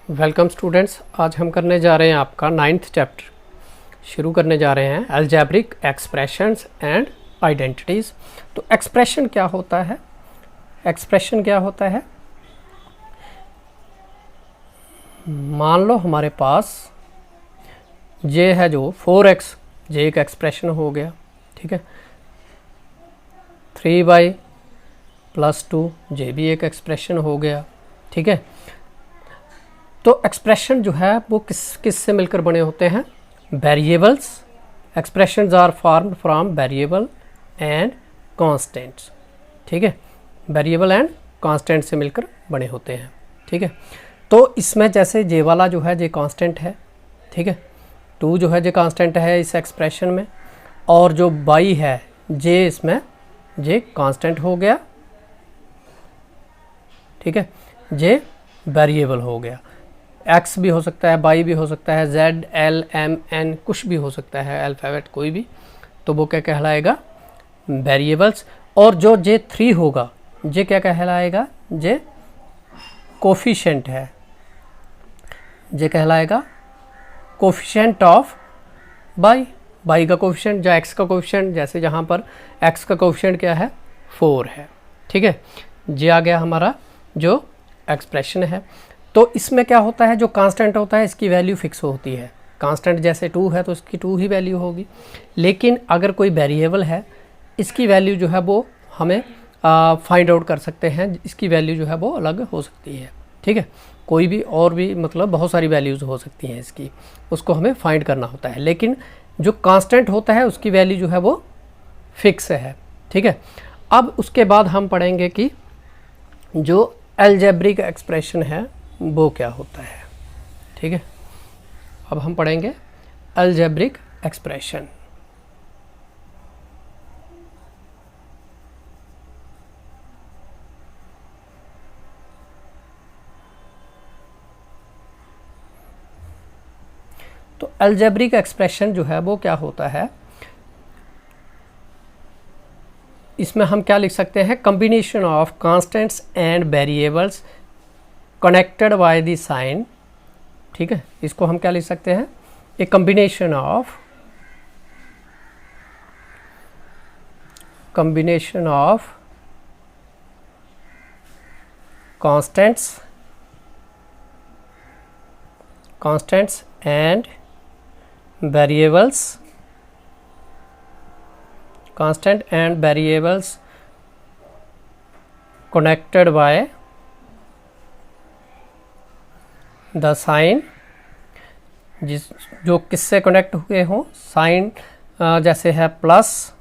Welcome students, आज हम करने जा रहे हैं आपका 9th चैप्टर शुरू करने जा रहे हैं अलजेब्रिक एक्सप्रेशंस एंड आइडेंटिटीज़। तो एक्सप्रेशन क्या होता है? एक्सप्रेशन क्या होता है? मान लो हमारे पास जे है जो 4x, जे एक एक्सप्रेशन हो गया, ठीक है। 3y + 2 जे भी एक एक्सप्रेशन हो गया, ठीक है। तो एक्सप्रेशन जो है वो किस से मिलकर बने होते हैं? Variables. Expressions are formed from variable and constants, ठीक है। वेरिएबल एंड कांस्टेंट से मिलकर बने होते हैं, ठीक है। तो इसमें जैसे जे वाला जो है जे कांस्टेंट है, ठीक है। 2 जो है जे कांस्टेंट है इस एक्सप्रेशन में, और जो y है जे इसमें जे कांस्टेंट हो गया, ठीक है। जे वेरिएबल हो गया। x भी हो सकता है, y भी हो सकता है, z, l, m, n कुछ भी हो सकता है, अल्फ़ाबेट कोई भी, तो वो क्या कहलाएगा? वेरिएबल्स। और जो j3 होगा, जे क्या कहलाएगा? जे कोफिशिएंट है, जे कहलाएगा कोफिशिएंट ऑफ y का कोफिशिएंट, जो x का कोफिशिएंट, जैसे जहाँ पर x का कोफिशिएंट क्या है? 4 है, ठीक है। जे आ गया हमारा जो एक्सप्रेशन है। तो इसमें क्या होता है, जो कांस्टेंट होता है इसकी वैल्यू फिक्स होती है। कांस्टेंट जैसे 2 है तो इसकी 2 ही वैल्यू होगी। लेकिन अगर कोई वेरिएबल है, इसकी वैल्यू जो है वो हमें फाइंड आउट कर सकते हैं, इसकी वैल्यू जो है वो अलग हो सकती है, ठीक है। कोई भी और भी मतलब बहुत सारी वैल्यूज़ हो सकती हैं इसकी, उसको हमें फाइंड करना होता है। लेकिन जो कांस्टेंट होता है उसकी वैल्यू जो है वो फिक्स है, ठीक है। अब उसके बाद हम पढ़ेंगे कि जो अलजेब्रिक एक्सप्रेशन है वो क्या होता है, ठीक है। अब हम पढ़ेंगे अलजेब्रिक एक्सप्रेशन। तो अलजेब्रिक एक्सप्रेशन जो है वो क्या होता है, इसमें हम क्या लिख सकते हैं? Combination of constants and variables connected by the sign, ठीक है। इसको हम क्या लिख सकते हैं? A combination of constants and variables, constant and variables connected by the sign, जो किससे कनेक्ट हुए हों? साइन जैसे है प्लस,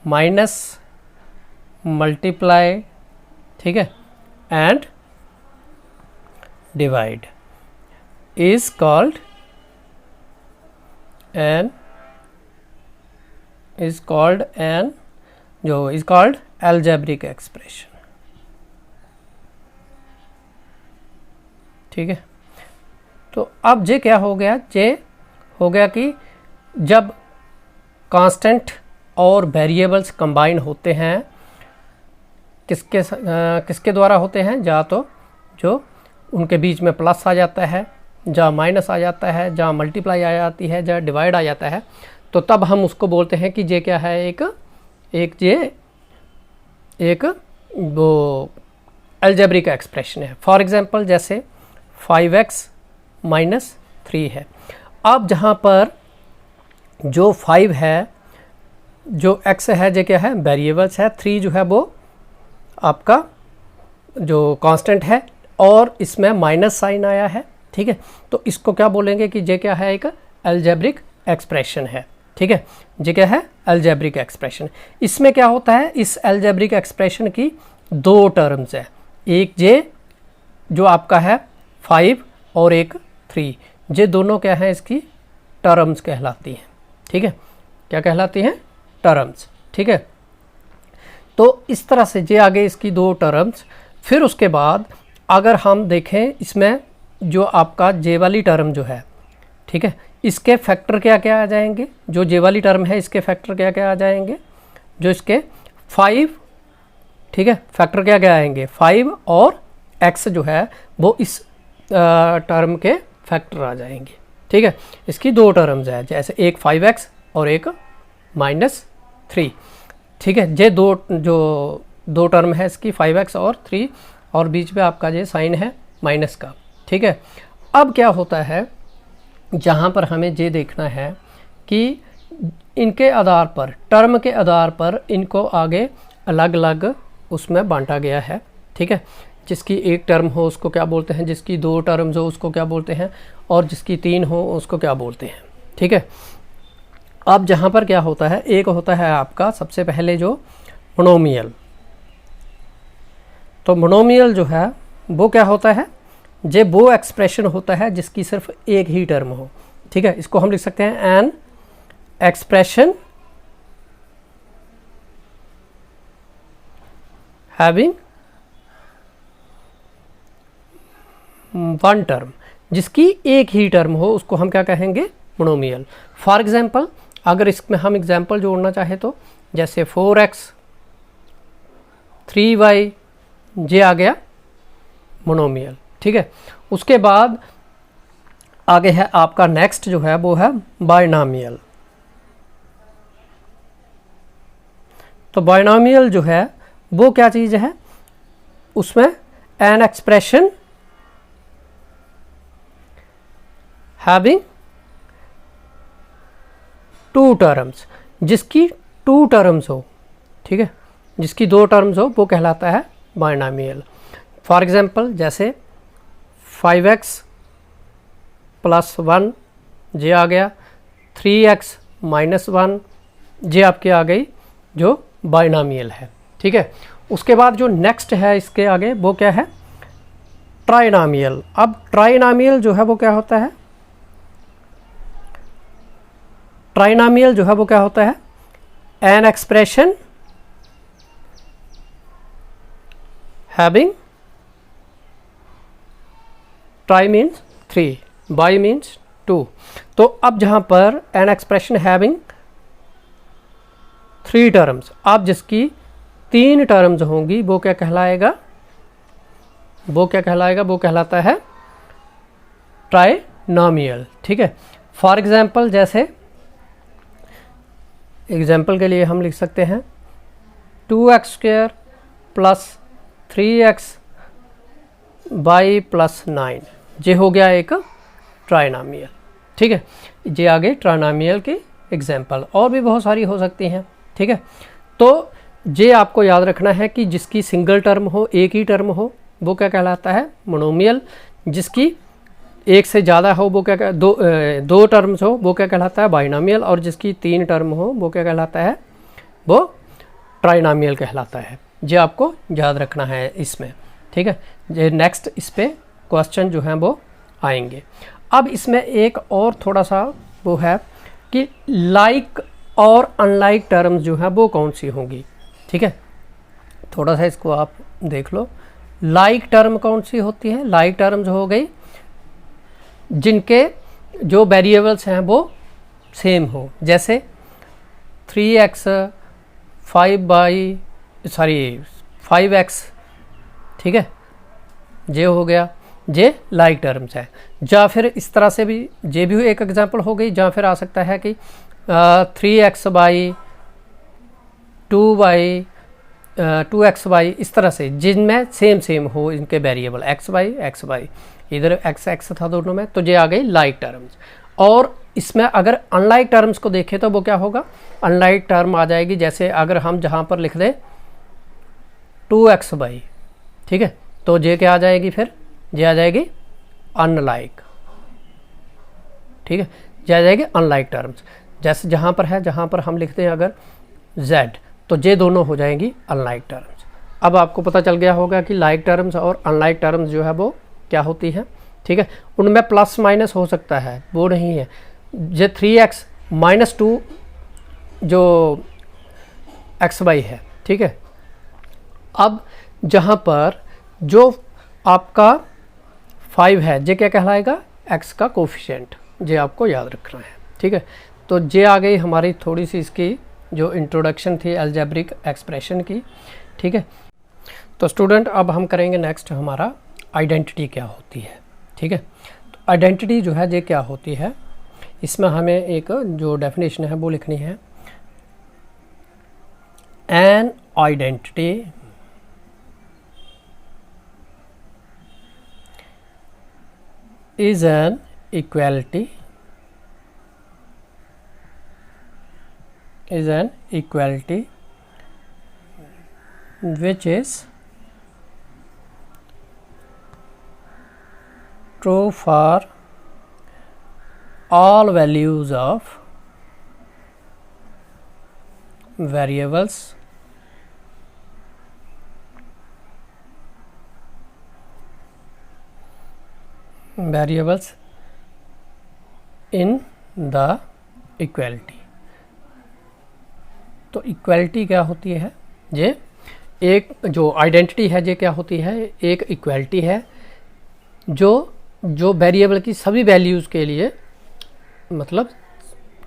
माइनस, मल्टीप्लाई, ठीक है, and divide is called algebraic expression, ठीक है। तो अब जे क्या हो गया? जे हो गया कि जब कांस्टेंट और वेरिएबल्स कंबाइन होते हैं, किसके द्वारा होते हैं? या तो जो उनके बीच में प्लस आ जाता है, जहाँ माइनस आ जाता है, जहाँ मल्टीप्लाई आ जाती है, जहाँ डिवाइड आ जाता है, तो तब हम उसको बोलते हैं कि जे क्या है? एक वो अलजेब्रिक एक्सप्रेशन है। फॉर एग्जांपल जैसे 5x - 3 है। अब जहाँ पर जो 5 है, जो x है, जे क्या है? वेरिएबल्स है। 3 जो है वो आपका जो कांस्टेंट है, और इसमें माइनस साइन आया है, ठीक है। तो इसको क्या बोलेंगे कि जे क्या है? एक अलजेब्रिक एक्सप्रेशन है, ठीक है। जे क्या है? Algebraic expression. इसमें क्या होता है? इस अलजेब्रिक एक्सप्रेशन की 2 टर्म्स है, एक जे जो आपका है 5 और एक 3। जे दोनों क्या है? इसकी टर्म्स कहलाती हैं, ठीक है। क्या कहलाती हैं? टर्म्स, ठीक है। तो इस तरह से जे आगे इसकी 2 टर्म्स। फिर उसके बाद अगर हम देखें इसमें जो आपका जे वाली टर्म जो है, ठीक है, इसके फैक्टर क्या क्या आ जाएंगे? जो जे वाली टर्म है इसके फैक्टर क्या क्या आ जाएंगे? जो इसके 5, ठीक है, फैक्टर क्या क्या आएंगे? 5 और x जो है वो इस टर्म के फैक्टर आ जाएंगे। ठीक है, इसकी 2 टर्म्स है, जैसे एक 5x और एक -3। ठीक है, ये दो टर्म है इसकी, 5x और 3, और बीच में आपका ये साइन है माइनस का। ठीक है, अब क्या होता है, जहाँ पर हमें ये देखना है कि इनके आधार पर, टर्म के आधार पर इनको आगे अलग अलग उसमें बांटा गया है। ठीक है, जिसकी एक टर्म हो उसको क्या बोलते हैं, जिसकी 2 टर्म्स हो उसको क्या बोलते हैं, और जिसकी 3 हो उसको क्या बोलते हैं। ठीक है, अब जहाँ पर क्या होता है, एक होता है आपका सबसे पहले जो मोनोमियल। तो मोनोमियल जो है वो क्या होता है, जे वो एक्सप्रेशन होता है जिसकी सिर्फ एक ही टर्म हो। ठीक है, इसको हम लिख सकते हैं an expression having one term, जिसकी एक ही टर्म हो उसको हम क्या कहेंगे, मोनोमियल। फॉर एग्जांपल, अगर इसमें हम एग्जांपल जोड़ना चाहे तो जैसे 4x 3y, ये आ गया मोनोमियल। ठीक है, उसके बाद आगे है आपका नेक्स्ट जो है वो है बायनॉमियल। तो बायनॉमियल जो है वो क्या चीज़ है, उसमें एन एक्सप्रेशन हैविंग 2 टर्म्स, जिसकी 2 टर्म्स हो। ठीक है, जिसकी 2 टर्म्स हो वो कहलाता है बायनॉमियल। फॉर एग्जांपल, जैसे 5x + 1 ये आ गया, 3x - 1 ये आपके आ गई जो बायनॉमियल है। ठीक है, उसके बाद जो नेक्स्ट है इसके आगे वो क्या है, ट्राइनॉमियल। अब ट्राइनॉमियल जो है वो क्या होता है, ट्राइनॉमियल जो है वो क्या होता है, an expression having, try means 3, by means 2। तो अब जहाँ पर एन एक्सप्रेशन हैविंग 3 टर्म्स, अब जिसकी 3 टर्म्स होंगी वो क्या कहलाएगा, वो क्या कहलाएगा, वो कहलाता है ट्राइनॉमियल। ठीक है, फॉर एग्जांपल, जैसे एग्जांपल के लिए हम लिख सकते हैं 2x² + 3xy + 9, ये हो गया एक ट्राइनॉमियल। ठीक है, ये आगे ट्राइनॉमियल की एग्जांपल, और भी बहुत सारी हो सकती हैं। ठीक है, तो ये आपको याद रखना है कि जिसकी सिंगल टर्म हो, एक ही टर्म हो, वो क्या कहलाता है, मोनोमियल। जिसकी एक से ज़्यादा हो वो क्या, दो टर्म्स हो वो क्या कहलाता है, बाइनॉमियल। और जिसकी 3 टर्म हो वो क्या कहलाता है, वो ट्राइनॉमियल कहलाता है। ये आपको याद रखना है इसमें। ठीक है, ये नेक्स्ट इस पे क्वेश्चन जो हैं वो आएंगे। अब इसमें एक और थोड़ा सा वो है कि लाइक और अनलाइक टर्म्स जो हैं वो कौन सी होंगी। ठीक है, थोड़ा सा इसको आप देख लो। लाइक टर्म कौन सी होती है, लाइक टर्म्स हो गई जिनके जो वेरिएबल्स हैं वो सेम हो, जैसे 3x 5x। ठीक है, ये हो गया, ये लाइक टर्म्स है। या फिर इस तरह से भी, ये भी एक एग्जांपल हो गई। या फिर आ सकता है कि 3x बाई 2xy, इस तरह से जिनमें सेम हो इनके वेरिएबल x बाई, इधर x था दोनों में, तो ये आ गई लाइक टर्म्स। और इसमें अगर अनलाइक टर्म्स को देखें तो वो क्या होगा, अनलाइक टर्म आ जाएगी। जैसे अगर हम जहाँ पर लिख दें 2xy, ठीक है, तो ये क्या आ जाएगी, फिर ये आ जाएगी अनलाइक। ठीक है, ये आ जाएगी अनलाइक टर्म्स। जैसे जहाँ पर हम लिखते हैं अगर z, तो ये दोनों हो जाएंगी अनलाइक टर्म्स। अब आपको पता चल गया होगा कि लाइक टर्म्स और अनलाइक टर्म्स जो है वो क्या होती है। ठीक है, उनमें प्लस माइनस हो सकता है, वो नहीं है। ये 3x - 2 जो xy है। ठीक है, अब जहाँ पर जो आपका 5 है, ये क्या कहलाएगा, x का कोफिशिएंट। ये आपको याद रखना है। ठीक है, तो ये आ गई हमारी थोड़ी सी इसकी जो इंट्रोडक्शन थी अलजेब्रिक एक्सप्रेशन की। ठीक है, तो स्टूडेंट अब हम करेंगे नेक्स्ट हमारा आइडेंटिटी क्या होती है। ठीक ठीक है। तो आइडेंटिटी जो है ये क्या होती है, इसमें हमें एक जो डेफिनेशन है वो लिखनी है। An identity is an equality which is true for all values of variables in the equality। तो इक्वलिटी क्या होती है, ये एक जो आइडेंटिटी है ये क्या होती है, एक इक्वलिटी है जो वेरिएबल की सभी वैल्यूज़ के लिए मतलब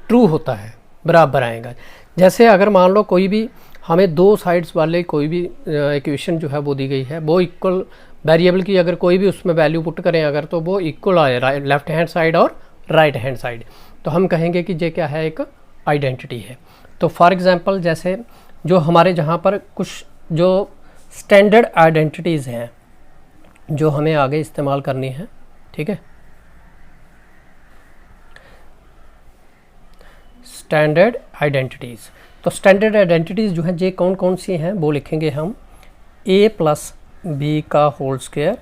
ट्रू होता है, बराबर आएगा। जैसे अगर मान लो कोई भी हमें दो साइड्स वाले कोई भी इक्वेशन जो है वो दी गई है, वो इक्वल वेरिएबल की अगर कोई भी उसमें वैल्यू पुट करें अगर, तो वो इक्वल आए लेफ्ट हैंड साइड और राइट हैंड साइड, तो हम कहेंगे कि ये क्या है, एक आइडेंटिटी है। तो फॉर एग्जांपल जैसे जो हमारे जहाँ पर कुछ जो स्टैंडर्ड आइडेंटिटीज़ हैं जो हमें आगे इस्तेमाल करनी है, ठीक है। स्टैंडर्ड आइडेंटिटीज़, तो स्टैंडर्ड आइडेंटिटीज़ जो हैं ये कौन कौन सी हैं वो लिखेंगे हम। a प्लस बी का whole square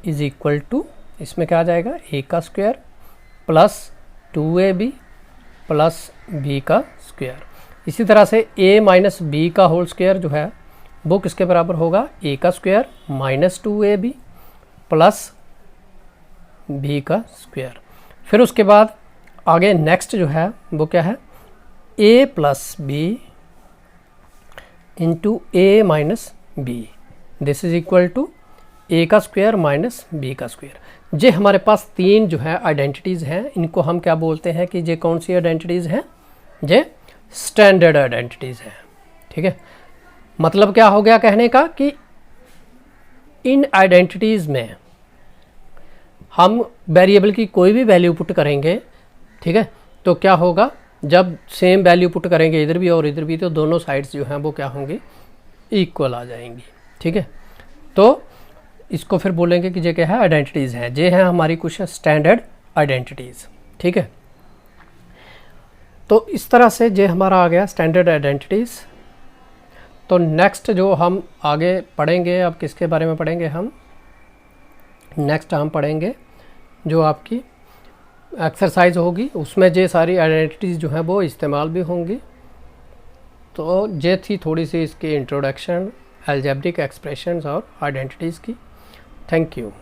is equal to, इसमें क्या आ जाएगा, a का square plus 2ab plus b का स्क्वायर। इसी तरह से a माइनस बी का होल स्क्वायर जो है वो किसके बराबर होगा, a का square minus 2ab plus b का स्क्वायर। फिर उसके बाद आगे नेक्स्ट जो है वो क्या है, a plus B into a minus B, this is equal to a का स्क्वायर माइनस b का स्क्वायर। ये हमारे पास तीन जो है आइडेंटिटीज़ हैं, इनको हम क्या बोलते हैं कि ये कौन सी आइडेंटिटीज़ हैं, ये स्टैंडर्ड आइडेंटिटीज़ हैं, ठीक है। मतलब क्या हो गया कहने का कि इन आइडेंटिटीज़ में हम वेरिएबल की कोई भी वैल्यू पुट करेंगे, ठीक है, तो क्या होगा, जब सेम वैल्यू पुट करेंगे इधर भी और इधर भी, तो दोनों साइड्स जो हैं वो क्या होंगी, इक्वल आ जाएंगी, ठीक है। तो इसको फिर बोलेंगे कि ये क्या है, आइडेंटिटीज़ हैं, ये हैं हमारी कुछ स्टैंडर्ड आइडेंटिटीज़, ठीक है। तो इस तरह से ये हमारा आ गया स्टैंडर्ड आइडेंटिटीज़। तो नेक्स्ट जो हम आगे पढ़ेंगे, अब किसके बारे में पढ़ेंगे हम, नेक्स्ट हम पढ़ेंगे जो आपकी एक्सरसाइज होगी, उसमें ये सारी आइडेंटिटीज़ जो हैं वो इस्तेमाल भी होंगी। तो ये थी थोड़ी सी इसकी इंट्रोडक्शन अलजेब्रिक एक्सप्रेशंस और आइडेंटिटीज़ की। Thank you.